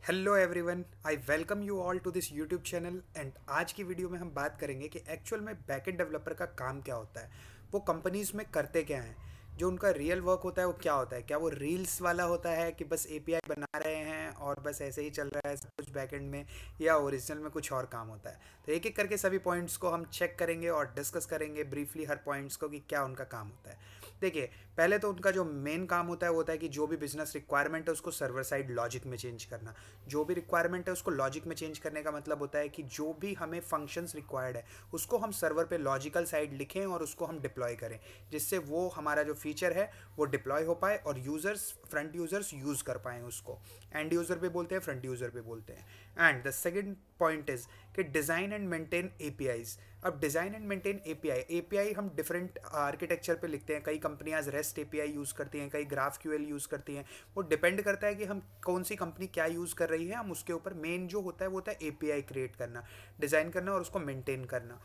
Hello everyone, I welcome you all to this YouTube channel. And आज की video में हम बात करेंगे कि एक्चुअल में बैकएंड डेवलपर का काम क्या होता है, वो कंपनीज में करते क्या हैं, जो उनका रियल वर्क होता है वो क्या होता है। क्या वो रील्स वाला होता है कि बस एपीआई बना रहे हैं और बस ऐसे ही चल रहा है सब कुछ बैकएंड में, या ओरिजिनल में कुछ और काम होता है। तो एक एक करके सभी पॉइंट्स को हम चेक करेंगे और डिस्कस करेंगे ब्रीफली हर पॉइंट्स को कि क्या उनका काम होता है। देखिए, पहले तो उनका जो मेन काम होता है वो होता है कि जो भी बिजनेस रिक्वायरमेंट है उसको सर्वर साइड लॉजिक में चेंज करना। जो भी रिक्वायरमेंट है उसको लॉजिक में चेंज करने का मतलब होता है कि जो भी हमें फंक्शंस रिक्वायर्ड है उसको हम सर्वर पे लॉजिकल साइड लिखें और उसको हम डिप्लॉय करें, जिससे वो हमारा जो फीचर है वो डिप्लॉय हो पाए और यूज़र्स, फ्रंट यूज़र्स यूज़ कर पाएँ उसको। एंड यूज़र पे बोलते हैं, फ्रंट यूज़र पे बोलते हैं। And the second point is कि डिज़ाइन एंड मेंटेन एपीआईज। अब डिज़ाइन एंड मेंटेन एपीआई हम डिफरेंट आर्किटेक्चर पे लिखते हैं। कई कंपनियां रेस्ट एपीआई यूज़ करती हैं, कई ग्राफ क्यूएल यूज़ करती हैं। वो डिपेंड करता है कि हम कौन सी कंपनी क्या यूज़ कर रही है, हम उसके ऊपर मेन जो होता है वो होता है एपीआई क्रिएट करना, डिज़ाइन करना और उसको मेंटेन करना।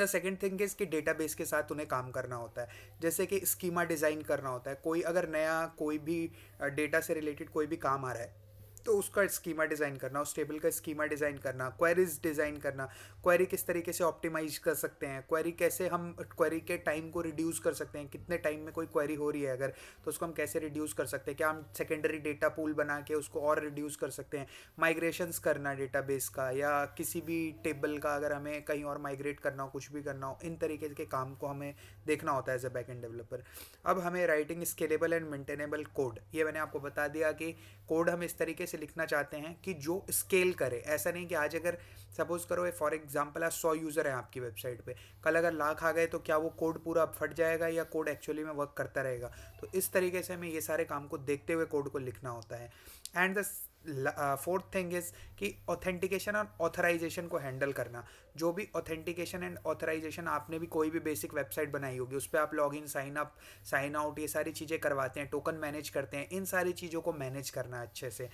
द सेकेंड थिंग इज़ कि डेटाबेस के साथ उन्हें काम करना होता है। जैसे कि स्कीमा डिज़ाइन करना होता है। कोई अगर नया कोई भी डेटा से रिलेटेड कोई भी काम आ रहा है तो उसका स्कीमा डिज़ाइन करना, उस टेबल का स्कीमा डिज़ाइन करना, क्वेरीज डिज़ाइन करना। क्वेरी किस तरीके से ऑप्टिमाइज कर सकते हैं, क्वेरी कैसे हम क्वेरी के टाइम को रिड्यूस कर सकते हैं, कितने टाइम में कोई क्वेरी हो रही है अगर, तो उसको हम कैसे रिड्यूस कर सकते हैं, क्या हम सेकेंडरी डेटा पूल बना के उसको और रिड्यूस कर सकते हैं। माइग्रेशंस करना डेटाबेस का, या किसी भी टेबल का अगर हमें कहीं और माइग्रेट करना हो, कुछ भी करना हो, इन तरीके के काम को हमें देखना होता है as a back end developer. अब हमें writing scalable and maintainable code, ये मैंने आपको बता दिया कि कोड हम इस तरीके से लिखना चाहते हैं कि जो स्केल करे। ऐसा नहीं कि आज अगर सपोज करो फॉर एग्जांपल आज 100 यूज़र हैं आपकी वेबसाइट पे, कल अगर लाख आ गए तो क्या वो कोड पूरा फट जाएगा या कोड एक्चुअली में वर्क करता रहेगा। तो इस तरीके से हमें ये सारे काम को देखते हुए कोड को लिखना होता है। And the fourth thing is कि ऑथेंटिकेशन और ऑथराइजेशन को हैंडल करना। जो भी ऑथेंटिकेशन एंड ऑथराइजेशन, आपने भी कोई भी बेसिक वेबसाइट बनाई होगी, उस पर आप log in, sign up, sign out, ये सारी चीज़ें करवाते हैं, टोकन मैनेज करते हैं। इन सारी चीज़ों को मैनेज करना अच्छे से।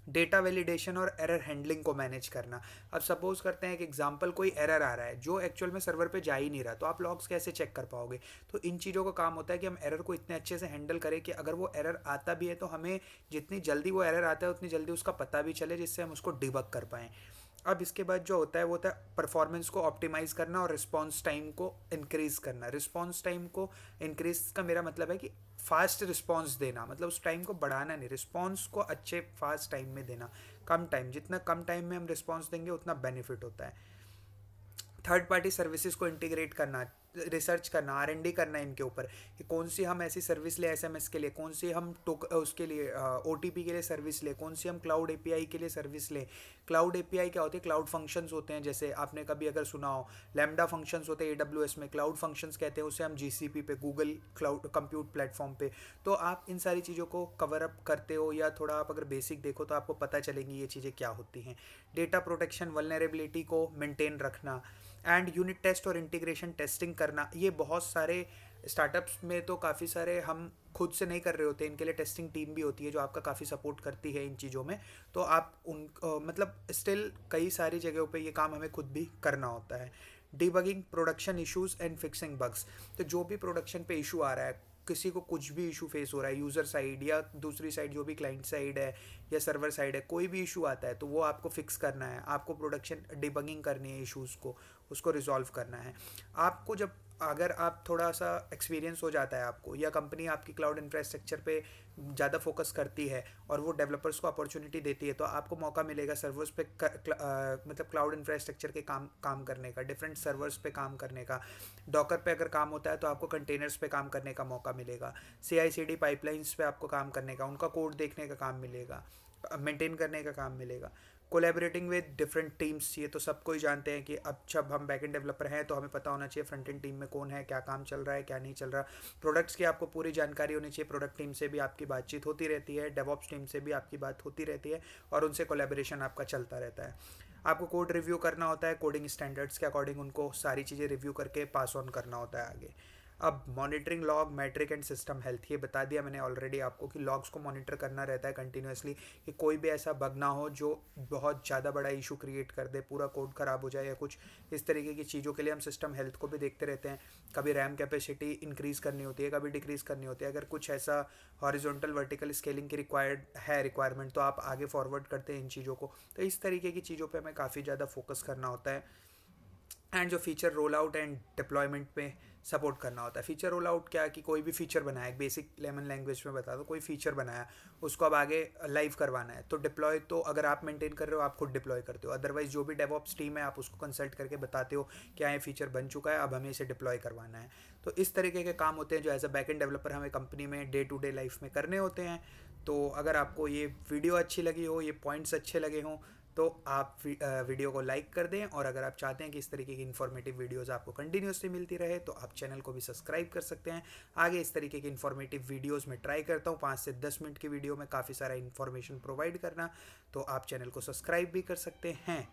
डेटा वैलिडेशन और एरर हैंडलिंग को मैनेज करना। अब सपोज करते हैं कि एग्जांपल कोई एरर आ रहा है जो एक्चुअल में सर्वर पे जा ही नहीं रहा, तो आप लॉग्स कैसे चेक कर पाओगे। तो इन चीज़ों का काम होता है कि हम एरर को इतने अच्छे से हैंडल करें कि अगर वो एरर आता भी है तो हमें जितनी जल्दी वो एरर आता है उतनी जल्दी उसका पता भी चले, जिससे हम उसको डिबग कर पाएँ। अब इसके बाद जो होता है वो होता है परफॉर्मेंस को ऑप्टिमाइज़ करना और रिस्पॉन्स टाइम को इंक्रीज़ करना। रिस्पॉन्स टाइम को इंक्रीज़ का मेरा मतलब है कि फास्ट रिस्पॉन्स देना, मतलब उस टाइम को बढ़ाना नहीं, रिस्पॉन्स को अच्छे फास्ट टाइम में देना। कम टाइम, जितना कम टाइम में हम रिस्पॉन्स देंगे उतना बेनिफिट होता है। थर्ड पार्टी सर्विसेज को इंटीग्रेट करना, रिसर्च करना, आर एन डी करना इनके ऊपर कि कौन सी हम ऐसी सर्विस ले एसएमएस के लिए, कौन सी हम उसके लिए ओटीपी के लिए सर्विस ले, कौन सी हम क्लाउड एपीआई के लिए सर्विस ले। क्लाउड एपीआई क्या होते हैं? क्लाउड फंक्शंस होते हैं। जैसे आपने कभी अगर सुना हो लैम्डा फंक्शंस होते हैं एडब्ल्यूएस में, क्लाउड फंक्शंस कहते हैं उसे हम जीसीपी पे, गूगल क्लाउड कंप्यूट प्लेटफॉर्म पे। तो आप इन सारी चीज़ों को कवर अप करते हो, या थोड़ा आप अगर बेसिक देखो तो आपको पता चलेंगी ये चीज़ें क्या होती हैं। डेटा प्रोटेक्शन, वल्नरेबिलिटी को मेंटेन रखना। एंड यूनिट टेस्ट और इंटीग्रेशन टेस्टिंग करना। ये बहुत सारे स्टार्टअप्स में तो काफ़ी सारे हम खुद से नहीं कर रहे होते, इनके लिए टेस्टिंग टीम भी होती है जो आपका काफ़ी सपोर्ट करती है इन चीज़ों में। तो आप उन मतलब स्टिल कई सारी जगहों पे ये काम हमें खुद भी करना होता है। Debugging production issues and fixing bugs. तो जो भी प्रोडक्शन पे इशू आ रहा है, किसी को कुछ भी इशू फेस हो रहा है, यूज़र साइड या दूसरी साइड जो भी क्लाइंट साइड है या सर्वर साइड है, कोई भी इशू आता है तो वो आपको फिक्स करना है, आपको प्रोडक्शन डिबगिंग करनी है इश्यूज़ को, उसको रिजॉल्व करना है। आपको जब अगर आप थोड़ा सा एक्सपीरियंस हो जाता है आपको, या कंपनी आपकी क्लाउड इंफ्रास्ट्रक्चर पे ज़्यादा फोकस करती है और वो डेवलपर्स को अपॉर्चुनिटी देती है, तो आपको मौका मिलेगा सर्वर्स पे मतलब क्लाउड इंफ्रास्ट्रक्चर के काम काम करने का, डिफरेंट सर्वर्स पे काम करने का। डॉकर पे अगर काम होता है तो आपको कंटेनर्स पे काम करने का मौका मिलेगा। सी आई सी डी पाइपलाइंस पे आपको काम करने का, उनका कोड देखने का काम मिलेगा, मेंटेन करने का काम मिलेगा। कोलेबरेटिंग विद डिफरेंट टीम्स, ये तो सबको ही जानते हैं कि अब जब हम बैक एंड डेवलपर हैं तो हमें पता होना चाहिए फ्रंट एंड टीम में कौन है, क्या काम चल रहा है, क्या नहीं चल रहा। प्रोडक्ट्स की आपको पूरी जानकारी होनी चाहिए, प्रोडक्ट टीम से भी आपकी बातचीत होती रहती है, डेवॉप्स टीम से भी आपकी बात होती रहती है, और उनसे कोलेबरेशन आपका चलता रहता है। आपको कोड रिव्यू करना होता है, कोडिंग स्टैंडर्ड्स के अकॉर्डिंग उनको सारी चीज़ें रिव्यू करके पास ऑन करना होता है आगे। अब monitoring log, metric and system health, ये बता दिया मैंने ऑलरेडी आपको कि लॉग्स को मॉनिटर करना रहता है कंटिन्यूसली कि कोई भी ऐसा बग ना हो जो बहुत ज़्यादा बड़ा इशू क्रिएट कर दे, पूरा कोड ख़राब हो जाए या कुछ इस तरीके की चीज़ों के लिए हम सिस्टम हेल्थ को भी देखते रहते हैं। कभी रैम कैपेसिटी इंक्रीज़ करनी होती है, कभी डिक्रीज़ करनी होती है। अगर कुछ ऐसा हॉरिजॉन्टल वर्टिकल स्केलिंग की रिक्वायरमेंट तो आप आगे फॉरवर्ड करते हैं इन चीज़ों को। तो इस तरीके की चीज़ों पे हमें काफ़ी ज़्यादा फोकस करना होता है एंड जो feature roll out and deployment में सपोर्ट करना होता है। फीचर रोल आउट क्या कि कोई भी फीचर बनाया, एक बेसिक लेमन लैंग्वेज में बता दो, कोई फीचर बनाया उसको अब आगे लाइव करवाना है तो डिप्लॉय तो अगर आप मेंटेन कर रहे हो आप खुद डिप्लॉय करते हो, अदरवाइज जो भी डेवऑप्स टीम है आप उसको कंसल्ट करके बताते हो क्या ये फीचर बन चुका है, अब हमें इसे डिप्लॉय करवाना है। तो इस तरीके के काम होते हैं जो as a back end developer हमें कंपनी में डे टू डे लाइफ में करने होते हैं। तो अगर आपको ये वीडियो अच्छी लगी हो, ये पॉइंट्स अच्छे लगे हों, तो आप वीडियो को लाइक कर दें। और अगर आप चाहते हैं कि इस तरीके की इन्फॉर्मेटिव वीडियोस आपको कंटिन्यूसली मिलती रहे तो आप चैनल को भी सब्सक्राइब कर सकते हैं। आगे इस तरीके की इन्फॉर्मेटिव वीडियोस में ट्राई करता हूँ 5 से 10 मिनट की वीडियो में काफ़ी सारा इन्फॉर्मेशन प्रोवाइड करना, तो आप चैनल को सब्सक्राइब भी कर सकते हैं।